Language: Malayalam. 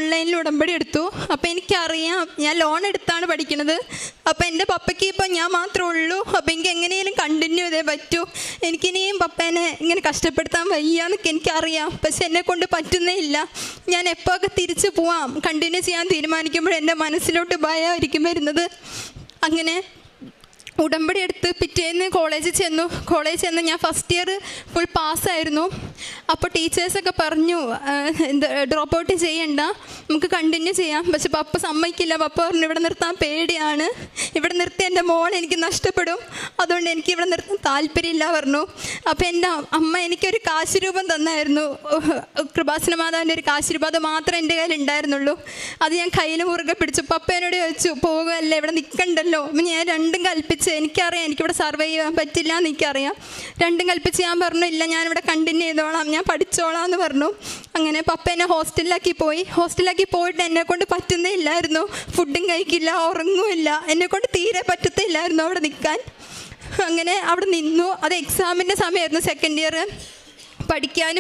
ഓൺലൈനിൽ ഉടമ്പടി എടുത്തു. അപ്പോൾ എനിക്കറിയാം ഞാൻ ലോൺ എടുത്താണ് പഠിക്കുന്നത്. അപ്പോൾ എൻ്റെ പപ്പയ്ക്ക് ഇപ്പോൾ ഞാൻ മാത്രമേ ഉള്ളൂ. അപ്പോൾ എനിക്ക് എങ്ങനെയും കണ്ടിന്യൂ ചെയ്തേ പറ്റൂ. എനിക്കിനിയും പപ്പേനെ ഇങ്ങനെ കഷ്ടപ്പെടുത്താൻ വയ്യാന്നൊക്കെ എനിക്കറിയാം. പക്ഷെ എന്നെ കൊണ്ട് പറ്റുന്നേ ഇല്ല. ഞാൻ എപ്പോഴൊക്കെ തിരിച്ചു പോവാം കണ്ടിന്യൂ ചെയ്യാൻ തീരുമാനിക്കുമ്പോൾ എൻ്റെ മനസ്സിലോട്ട് ഭയമായിരിക്കും വരുന്നത്. അങ്ങനെ ഉടമ്പടി എടുത്ത് പിറ്റേന്ന് കോളേജിൽ ചെന്ന് ഞാൻ ഫസ്റ്റ് ഇയർ ഫുൾ പാസ്സായിരുന്നു. അപ്പോൾ ടീച്ചേഴ്സൊക്കെ പറഞ്ഞു ഡ്രോപ്പ് ഔട്ട് ചെയ്യണ്ട, നമുക്ക് കണ്ടിന്യൂ ചെയ്യാം. പക്ഷെ പപ്പ സമ്മതിക്കില്ല. പപ്പ പറഞ്ഞു ഇവിടെ നിർത്താൻ പേടിയാണ്, ഇവിടെ നിർത്തി എൻ്റെ മോൾ എനിക്ക് നഷ്ടപ്പെടും, അതുകൊണ്ട് എനിക്ക് ഇവിടെ നിർത്താൻ താല്പര്യമില്ല പറഞ്ഞു. അപ്പോൾ എൻ്റെ അമ്മ എനിക്കൊരു കാശുരൂപം തന്നായിരുന്നു. കൃപാസന മാതാവിൻ്റെ ഒരു കാശുരൂപം, അത് മാത്രമേ എൻ്റെ കയ്യിൽ ഉണ്ടായിരുന്നുള്ളൂ. അത് ഞാൻ കയ്യിൽ മുറുകെ പിടിച്ചു. പപ്പ എന്നോട് ചോദിച്ചു പോകുമല്ലേ, ഇവിടെ നിൽക്കണ്ടല്ലോ. അപ്പം ഞാൻ രണ്ടും കൽപ്പിച്ച്, എനിക്കറിയാം എനിക്കിവിടെ സർവൈവ് ചെയ്യാൻ പറ്റില്ല എന്ന് എനിക്കറിയാം. രണ്ടും കൽപ്പിച്ച് ഞാൻ പറഞ്ഞു ഇല്ല, ഞാനിവിടെ കണ്ടിന്യൂ ചെയ്തോളാം, ഞാൻ പഠിച്ചോളാം എന്ന് പറഞ്ഞു. അങ്ങനെ പപ്പ എന്നെ ഹോസ്റ്റലിലാക്കി പോയിട്ട് എന്നെക്കൊണ്ട് പറ്റുന്നേ ഇല്ലായിരുന്നു. ഫുഡും കഴിക്കില്ല, ഉറങ്ങുമില്ല, എന്നെക്കൊണ്ട് തീരെ പറ്റത്തില്ലായിരുന്നു അവിടെ നിൽക്കാൻ. അങ്ങനെ അവിടെ നിന്നു. അത് എക്സാമിൻ്റെ സമയമായിരുന്നു, സെക്കൻഡ് ഇയർ. പഠിക്കാനും